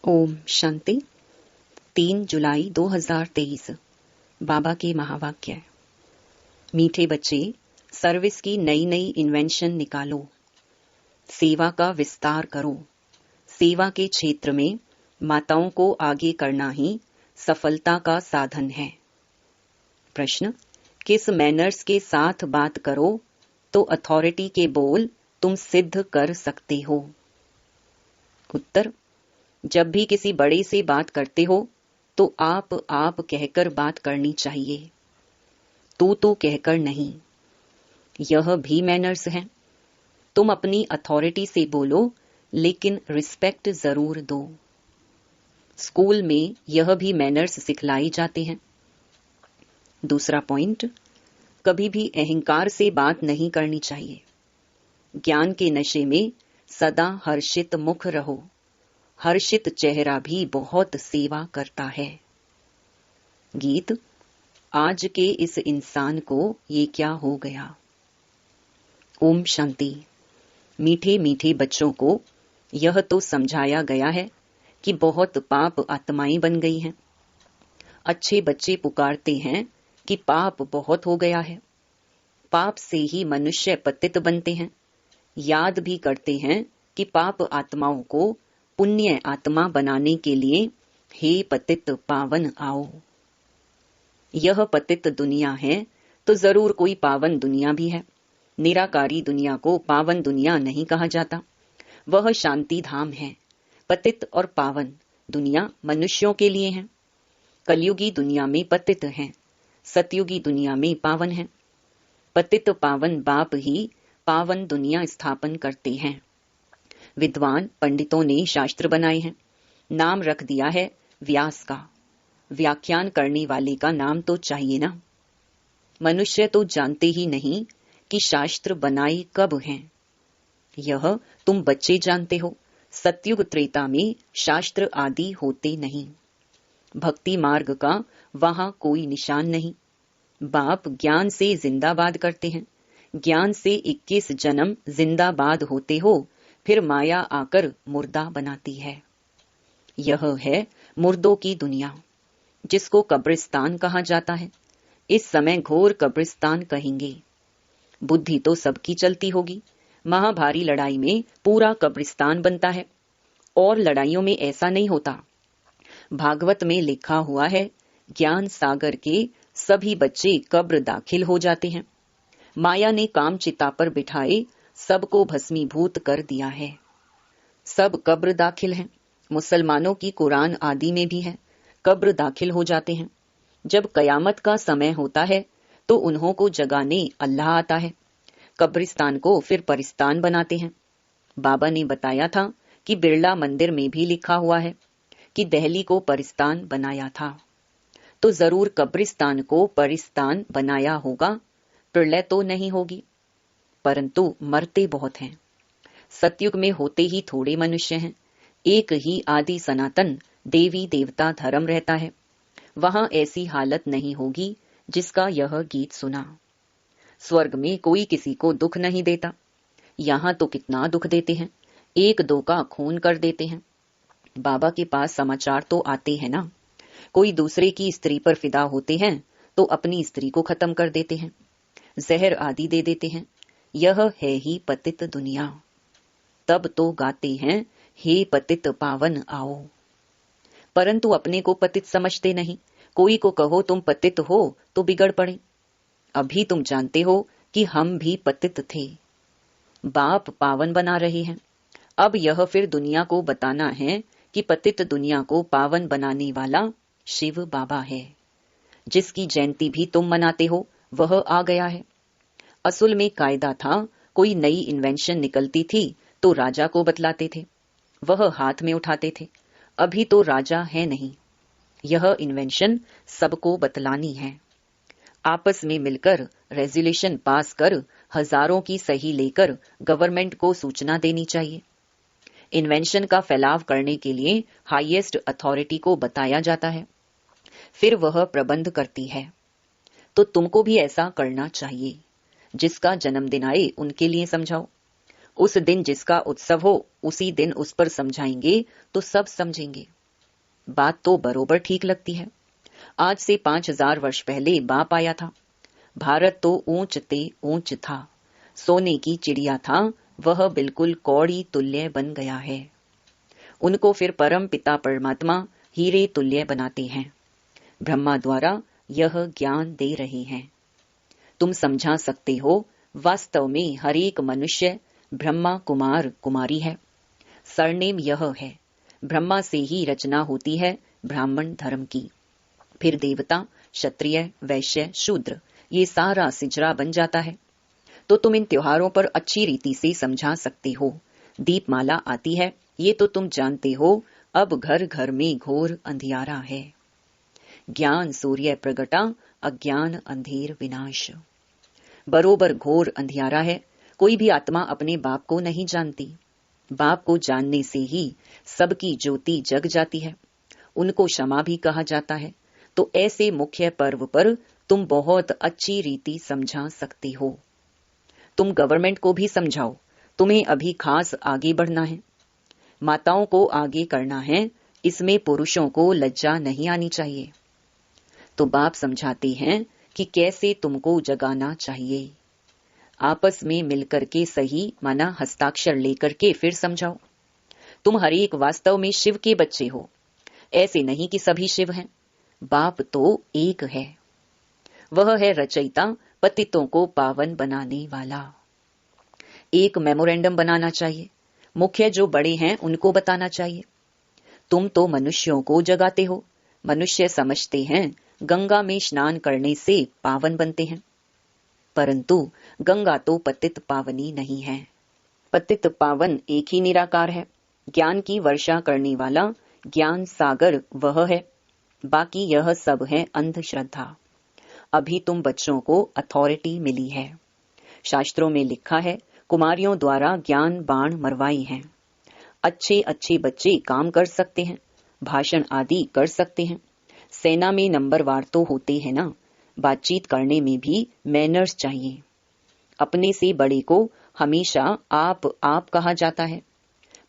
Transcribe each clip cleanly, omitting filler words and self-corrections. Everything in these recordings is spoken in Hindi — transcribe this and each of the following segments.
ओम शांति। 3 जुलाई 2023 बाबा के महावाक्य। मीठे बच्चे, सर्विस की नई नई इन्वेंशन निकालो, सेवा का विस्तार करो। सेवा के क्षेत्र में माताओं को आगे करना ही सफलता का साधन है। प्रश्न: किस मैनर्स के साथ बात करो तो अथॉरिटी के बोल तुम सिद्ध कर सकते हो? उत्तर: जब भी किसी बड़े से बात करते हो तो आप कहकर बात करनी चाहिए, तू कहकर नहीं। यह भी मैनर्स है। तुम अपनी अथॉरिटी से बोलो, लेकिन रिस्पेक्ट जरूर दो। स्कूल में यह भी मैनर्स सिखलाई जाते हैं। दूसरा पॉइंट, कभी भी अहंकार से बात नहीं करनी चाहिए। ज्ञान के नशे में सदा हर्षित मुख रहो। हर्षित चेहरा भी बहुत सेवा करता है। गीत: आज के इस इंसान को ये क्या हो गया। ओम शांति। मीठे मीठे बच्चों को यह तो समझाया गया है कि बहुत पाप आत्माएं बन गई हैं। अच्छे बच्चे पुकारते हैं कि पाप बहुत हो गया है। पाप से ही मनुष्य पतित बनते हैं। याद भी करते हैं कि पाप आत्माओं को पुण्य आत्मा बनाने के लिए हे पतित पावन आओ। यह पतित दुनिया है तो जरूर कोई पावन दुनिया भी है। निराकारी दुनिया को पावन दुनिया नहीं कहा जाता, वह शांति धाम है। पतित और पावन दुनिया मनुष्यों के लिए है। कलयुगी दुनिया में पतित हैं, सतयुगी दुनिया में पावन है। पतित पावन बाप ही पावन दुनिया स्थापन करते हैं। विद्वान पंडितों ने शास्त्र बनाए हैं। नाम रख दिया है व्यास का। व्याख्यान करने वाले का नाम तो चाहिए ना। मनुष्य तो जानते ही नहीं कि शास्त्र बनाए कब हैं। यह तुम बच्चे जानते हो। सतयुग त्रेता में शास्त्र आदि होते नहीं। भक्ति मार्ग का वहां कोई निशान नहीं। बाप ज्ञान से जिंदाबाद करते हैं। ज्ञान से 21 जन्म जिंदाबाद होते हो, फिर माया आकर मुर्दा बनाती है। यह है मुर्दों की दुनिया, जिसको कब्रिस्तान कहा जाता है। इस समय घोर कब्रिस्तान कहेंगे। बुद्धि तो सबकी चलती होगी। महाभारी लड़ाई में पूरा कब्रिस्तान बनता है, और लड़ाइयों में ऐसा नहीं होता। भागवत में लिखा हुआ है, ज्ञान सागर के सभी बच्चे कब्र दाखिल हो जाते हैं। माया ने काम चिता पर बिठाए सबको भस्मीभूत कर दिया है। सब कब्र दाखिल हैं। मुसलमानों की कुरान आदि में भी है, कब्र दाखिल हो जाते हैं। जब कयामत का समय होता है तो उन्हों को जगाने अल्लाह आता है। कब्रिस्तान को फिर परिस्तान बनाते हैं। बाबा ने बताया था कि बिरला मंदिर में भी लिखा हुआ है कि दिल्ली को परिस्तान बनाया था, तो जरूर कब्रिस्तान को परिस्तान बनाया होगा। प्रलय तो नहीं होगी, परंतु मरते बहुत हैं। सतयुग में होते ही थोड़े मनुष्य हैं। एक ही आदि सनातन देवी देवता धर्म रहता है। वहां ऐसी हालत नहीं होगी जिसका यह गीत सुना। स्वर्ग में कोई किसी को दुख नहीं देता। यहाँ तो कितना दुख देते हैं, एक दो का खून कर देते हैं। बाबा के पास समाचार तो आते हैं ना। कोई दूसरे की स्त्री पर फिदा होते हैं तो अपनी स्त्री को खत्म कर देते हैं, जहर आदि दे देते हैं। यह है ही पतित दुनिया। तब तो गाते हैं, हे पतित पावन आओ। परंतु अपने को पतित समझते नहीं। कोई को कहो तुम पतित हो तो बिगड़ पड़े। अभी तुम जानते हो कि हम भी पतित थे। बाप पावन बना रहे हैं। अब यह फिर दुनिया को बताना है कि पतित दुनिया को पावन बनाने वाला शिव बाबा है। जिसकी जयंती भी तुम मनाते हो वह आ गया है। असल में कायदा था, कोई नई इन्वेंशन निकलती थी तो राजा को बतलाते थे, वह हाथ में उठाते थे। अभी तो राजा है नहीं। यह इन्वेंशन सबको बतलानी है। आपस में मिलकर रेजोल्यूशन पास कर हजारों की सही लेकर गवर्नमेंट को सूचना देनी चाहिए। इन्वेंशन का फैलाव करने के लिए हाईएस्ट अथॉरिटी को बताया जाता है, फिर वह प्रबंध करती है। तो तुमको भी ऐसा करना चाहिए। जिसका जन्मदिन आए उनके लिए समझाओ। उस दिन जिसका उत्सव हो उसी दिन उस पर समझाएंगे तो सब समझेंगे। बात तो बरोबर ठीक लगती है। आज से 5000 वर्ष पहले बाप आया था। भारत तो ऊंच ते ऊंच था, सोने की चिड़िया था, वह बिल्कुल कौड़ी तुल्य बन गया है। उनको फिर परम पिता परमात्मा हीरे तुल्य बनाते हैं। ब्रह्मा द्वारा यह ज्ञान दे रहे हैं। तुम समझा सकते हो, वास्तव में हर एक मनुष्य ब्रह्मा कुमार कुमारी है। सरनेम यह है। ब्रह्मा से ही रचना होती है ब्राह्मण धर्म की, फिर देवता, क्षत्रिय, वैश्य, शूद्र, ये सारा सिजरा बन जाता है। तो तुम इन त्योहारों पर अच्छी रीति से समझा सकते हो। दीपमाला आती है, ये तो तुम जानते हो। अब घर घर में घोर अंधियारा है। ज्ञान सूर्य प्रगटा, अज्ञान अंधेर विनाश। बरोबर घोर अंधियारा है। कोई भी आत्मा अपने बाप को नहीं जानती। बाप को जानने से ही सबकी ज्योति जग जाती है। उनको क्षमा भी कहा जाता है। तो ऐसे मुख्य पर्व पर तुम बहुत अच्छी रीति समझा सकते हो। तुम गवर्नमेंट को भी समझाओ, तुम्हें अभी खास आगे बढ़ना है, माताओं को आगे करना है, इसमें पुरुषों को लज्जा नहीं आनी चाहिए। तो बाप समझाते हैं कि कैसे तुमको जगाना चाहिए। आपस में मिलकर के सही माना हस्ताक्षर लेकर के फिर समझाओ। तुम हर एक वास्तव में शिव के बच्चे हो। ऐसे नहीं कि सभी शिव हैं। बाप तो एक है। वह है रचयिता, पतितों को पावन बनाने वाला। एक मेमोरेंडम बनाना चाहिए। मुख्य जो बड़े हैं उनको बताना चाहिए। तुम तो मनुष्यों को जगाते हो। मनुष्य समझते हैं गंगा में स्नान करने से पावन बनते हैं, परंतु गंगा तो पतित पावनी नहीं है। पतित पावन एक ही निराकार है। ज्ञान की वर्षा करने वाला ज्ञान सागर वह है। बाकी यह सब है अंधश्रद्धा। अभी तुम बच्चों को अथॉरिटी मिली है। शास्त्रों में लिखा है कुमारियों द्वारा ज्ञान बाण मरवाई हैं। अच्छे अच्छे बच्चे काम कर सकते हैं, भाषण आदि कर सकते हैं। सेना में नंबरवार तो होते हैं ना। बातचीत करने में भी मैनर्स चाहिए। अपने से बड़े को हमेशा आप कहा जाता है,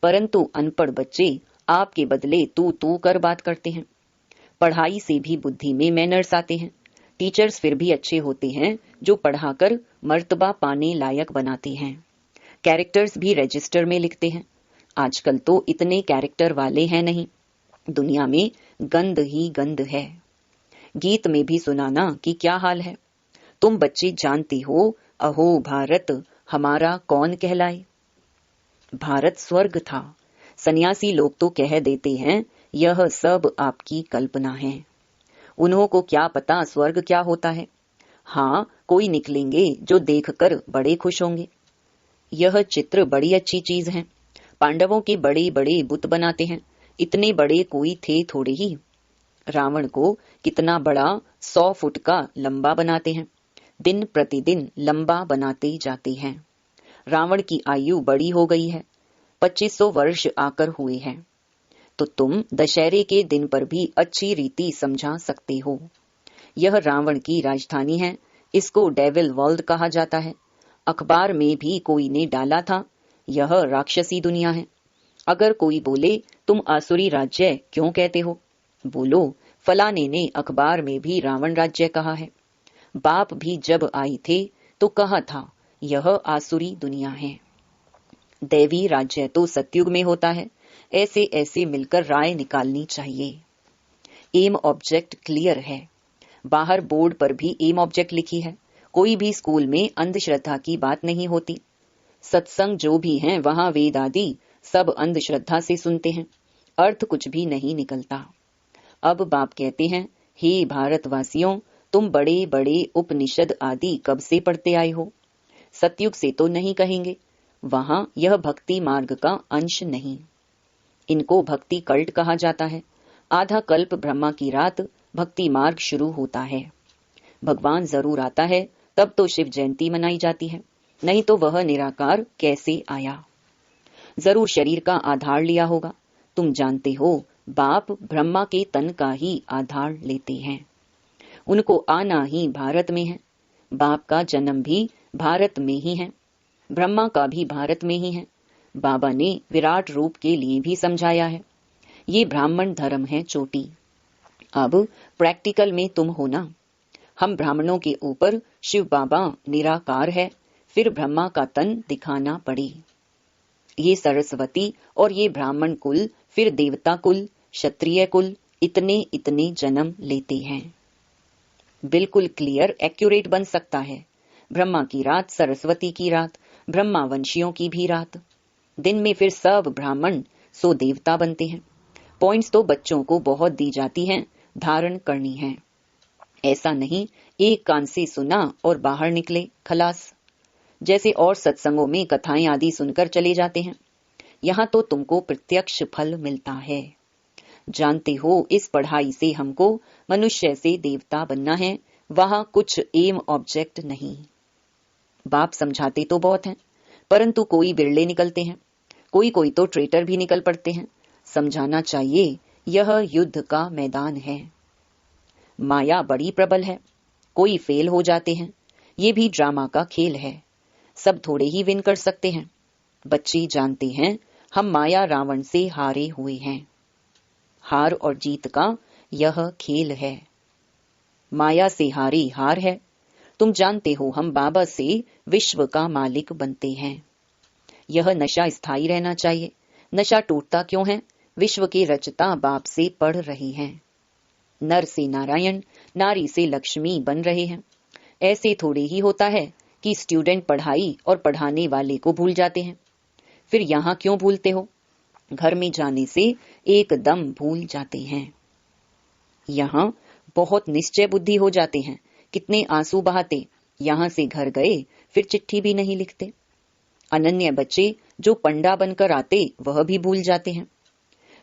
परंतु अनपढ़ बच्चे आपके बदले तू कर बात करते हैं। पढ़ाई से भी बुद्धि में मैनर्स आते हैं। टीचर्स फिर भी अच्छे होते हैं जो पढ़ाकर मर्तबा पाने लायक बनाते हैं। कैरेक्टर्स भी रजिस्टर में लिखते हैं। आजकल तो इतने कैरेक्टर वाले हैं नहीं। दुनिया में गंद ही गंद है। गीत में भी सुनाना कि क्या हाल है। तुम बच्चे जानते हो, अहो भारत हमारा कौन कहलाए। भारत स्वर्ग था। सन्यासी लोग तो कह देते हैं यह सब आपकी कल्पना है। उन्हों को क्या पता स्वर्ग क्या होता है। हाँ, कोई निकलेंगे जो देखकर बड़े खुश होंगे। यह चित्र बड़ी अच्छी चीज है। पांडवों के बड़े बड़े बुत बनाते हैं। इतने बड़े कोई थे थोड़े ही। रावण को कितना बड़ा 100 फुट का लंबा बनाते हैं। दिन प्रतिदिन लंबा बनाते जाते हैं। रावण की आयु बड़ी हो गई है, 2500 वर्ष आकर हुए हैं। तो तुम दशहरे के दिन पर भी अच्छी रीति समझा सकते हो। यह रावण की राजधानी है। इसको डेविल वर्ल्ड कहा जाता है। अखबार में भी कोई ने डाला था, यह राक्षसी दुनिया है। अगर कोई बोले तुम आसुरी राज्य क्यों कहते हो, बोलो फलाने ने अखबार में भी रावण राज्य कहा है। बाप भी जब आए थे तो कहा था यह आसुरी दुनिया है। दैवी राज्य तो सतयुग में होता है। ऐसे ऐसे मिलकर राय निकालनी चाहिए। एम ऑब्जेक्ट क्लियर है। बाहर बोर्ड पर भी एम ऑब्जेक्ट लिखी है। कोई भी स्कूल में अंधश्रद्धा की बात नहीं होती। सत्संग जो भी हैं वहां वेद आदि सब अंधश्रद्धा से सुनते हैं। अर्थ कुछ भी नहीं निकलता। अब बाप कहते हैं, हे भारतवासियों, तुम बड़े बड़े उपनिषद आदि कब से पढ़ते आए हो। सतयुग से तो नहीं कहेंगे। वहां यह भक्ति मार्ग का अंश नहीं। इनको भक्ति कल्ट कहा जाता है। आधा कल्प ब्रह्मा की रात भक्ति मार्ग शुरू होता है। भगवान जरूर आता है तब तो शिव जयंती मनाई जाती है, नहीं तो वह निराकार कैसे आया। जरूर शरीर का आधार लिया होगा। तुम जानते हो बाप ब्रह्मा के तन का ही आधार लेते हैं। उनको आना ही भारत में है। बाप का जन्म भी भारत में ही है। ब्रह्मा का भी भारत में ही है। बाबा ने विराट रूप के लिए भी समझाया है ये ब्राह्मण धर्म है चोटी। अब प्रैक्टिकल में तुम हो ना। हम ब्राह्मणों के ऊपर शिव बाबा निराकार है, फिर ब्रह्मा का तन दिखाना पड़े। ये सरस्वती और ये ब्राह्मण कुल, फिर देवता कुल, क्षत्रिय कुल, इतने इतने जन्म लेते हैं। बिल्कुल क्लियर एक्यूरेट बन सकता है। ब्रह्मा की रात, सरस्वती की रात, ब्रह्मा वंशियों की भी रात। दिन में फिर सब ब्राह्मण सो देवता बनते हैं। पॉइंट्स तो बच्चों को बहुत दी जाती हैं, धारण करनी है। ऐसा नहीं एक कान से सुना और बाहर निकले खलास, जैसे और सत्संगों में कथाएं आदि सुनकर चले जाते हैं। यहाँ तो तुमको प्रत्यक्ष फल मिलता है। जानते हो, इस पढ़ाई से हमको मनुष्य से देवता बनना है, वहां कुछ एम ऑब्जेक्ट नहीं। बाप समझाते तो बहुत हैं, परंतु कोई बिरले निकलते हैं, कोई कोई तो ट्रेटर भी निकल पड़ते हैं। समझाना चाहिए यह युद्ध का मैदान है। माया बड़ी प्रबल है, कोई फेल हो जाते हैं। ये भी ड्रामा का खेल है, सब थोड़े ही विन कर सकते हैं। बच्चे जानते हैं हम माया रावण से हारे हुए हैं। हार और जीत का यह खेल है। माया से हारी हार है। तुम जानते हो हम बाबा से विश्व का मालिक बनते हैं। यह नशा स्थायी रहना चाहिए। नशा टूटता क्यों है? विश्व के रचता बाप से पढ़ रही हैं। नर से नारायण, नारी से लक्ष्मी बन रहे हैं। ऐसे थोड़े ही होता है कि स्टूडेंट पढ़ाई और पढ़ाने वाले को भूल जाते हैं। फिर यहाँ क्यों भूलते हो? घर में जाने से एकदम भूल जाते हैं। यहाँ बहुत निश्चय बुद्धि हो जाते हैं। कितने आंसू बहाते, यहाँ से घर गए फिर चिट्ठी भी नहीं लिखते। अनन्य बच्चे जो पंडा बनकर आते वह भी भूल जाते हैं।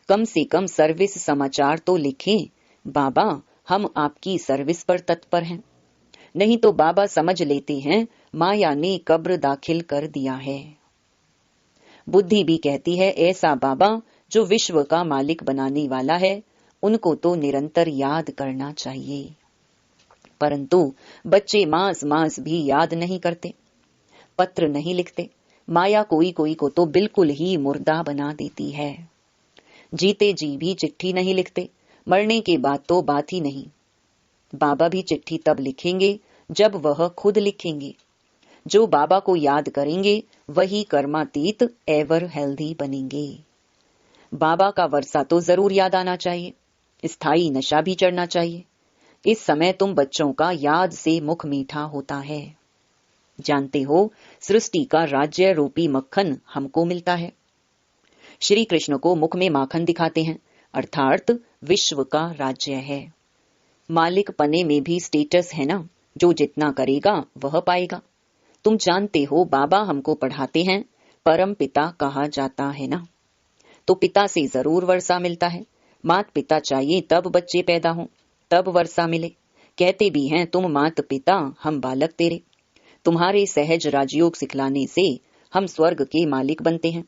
कम से कम सर्विस समाचार तो लिखें, बाबा हम आपकी सर्विस पर तत्पर हैं। नहीं तो बाबा समझ लेते हैं माया ने कब्र दाखिल कर दिया है। बुद्धि भी कहती है ऐसा बाबा जो विश्व का मालिक बनाने वाला है, उनको तो निरंतर याद करना चाहिए। परंतु बच्चे मास मास भी याद नहीं करते, पत्र नहीं लिखते। माया कोई कोई को तो बिल्कुल ही मुर्दा बना देती है। जीते जी भी चिट्ठी नहीं लिखते, मरने के बाद तो बात ही नहीं। बाबा भी चिट्ठी तब लिखेंगे जब वह खुद लिखेंगे। जो बाबा को याद करेंगे वही कर्मातीत एवर हेल्दी बनेंगे। बाबा का वर्षा तो जरूर याद आना चाहिए, स्थायी नशा भी चढ़ना चाहिए। इस समय तुम बच्चों का याद से मुख मीठा होता है। जानते हो सृष्टि का राज्य रूपी मक्खन हमको मिलता है। श्री कृष्ण को मुख में माखन दिखाते हैं, अर्थात विश्व का राज्य है। मालिक पने में भी स्टेटस है ना, जो जितना करेगा वह पाएगा। तुम जानते हो बाबा हमको पढ़ाते हैं, परम पिता कहा जाता है ना, तो पिता से जरूर वर्षा मिलता है। मात पिता चाहिए तब बच्चे पैदा हों, तब वर्षा मिले। कहते भी हैं तुम मात पिता हम बालक तेरे। तुम्हारे सहज राजयोग सिखलाने से हम स्वर्ग के मालिक बनते हैं।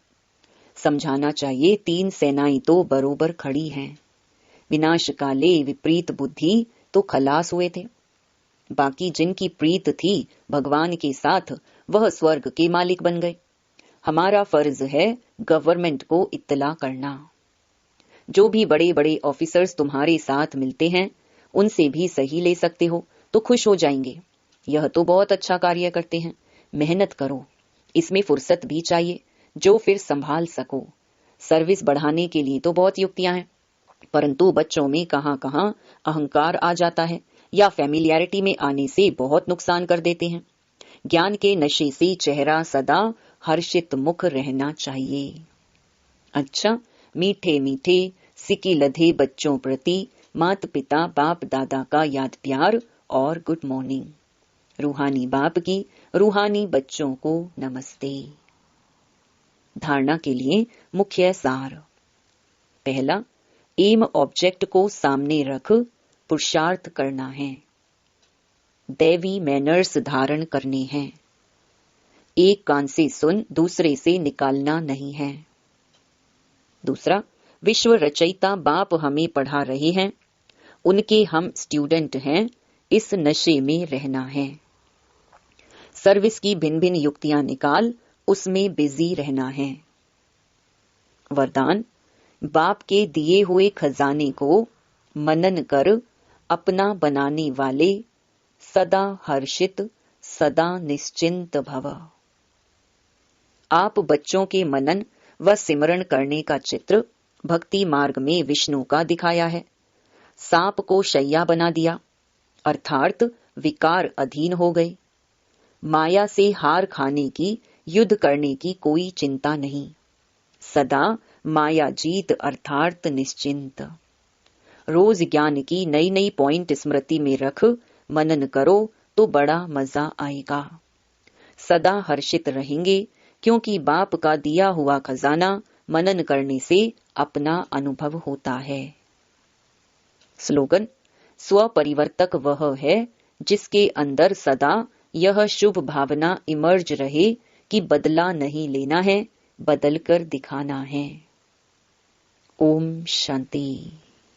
समझाना चाहिए तीन सेनाएं तो बरोबर खड़ी हैं। विनाश काले विपरीत बुद्धि तो खलास हुए थे। बाकी जिनकी प्रीत थी भगवान के साथ वह स्वर्ग के मालिक बन गए। हमारा फर्ज है गवर्नमेंट को इत्तला करना। जो भी बड़े बड़े ऑफिसर्स तुम्हारे साथ मिलते हैं उनसे भी सही ले सकते हो तो खुश हो जाएंगे। यह तो बहुत अच्छा कार्य करते हैं, मेहनत करो। इसमें फुर्सत भी चाहिए जो फिर संभाल सको। सर्विस बढ़ाने के लिए तो बहुत युक्तियां हैं, परंतु बच्चों में कहां कहां अहंकार आ जाता है या फैमिलियरिटी में आने से बहुत नुकसान कर देते हैं। ज्ञान के नशे से चेहरा सदा हर्षित मुख रहना चाहिए। अच्छा, मीठे मीठे सिकी लधे बच्चों प्रति माता पिता बाप दादा का याद प्यार और गुड मॉर्निंग। रूहानी बाप की रूहानी बच्चों को नमस्ते। धारणा के लिए मुख्य सार। पहला, एम ऑब्जेक्ट को सामने रख पुरुषार्थ करना है। दैवी मैनर्स धारण करने हैं। एक कान से सुन दूसरे से निकालना नहीं है। दूसरा, विश्व रचयिता बाप हमें पढ़ा रहे हैं, उनके हम स्टूडेंट हैं, इस नशे में रहना है। सर्विस की भिन्न भिन्न युक्तियां निकाल उसमें बिजी रहना है। वरदान, बाप के दिए हुए खजाने को मनन कर अपना बनाने वाले सदा हर्षित, सदा निश्चिंत भव। आप बच्चों के मनन व सिमरण करने का चित्र भक्ति मार्ग में विष्णु का दिखाया है। सांप को शैया बना दिया, अर्थात विकार अधीन हो गए। माया से हार खाने की, युद्ध करने की कोई चिंता नहीं। सदा माया जीत अर्थात निश्चिंत। रोज ज्ञान की नई नई पॉइंट स्मृति में रख मनन करो तो बड़ा मजा आएगा। सदा हर्षित रहेंगे क्योंकि बाप का दिया हुआ खजाना मनन करने से अपना अनुभव होता है। स्लोगन: स्व परिवर्तक वह है जिसके अंदर सदा यह शुभ भावना इमर्ज रहे कि बदला नहीं लेना है, बदलकर दिखाना है। ओम शांति।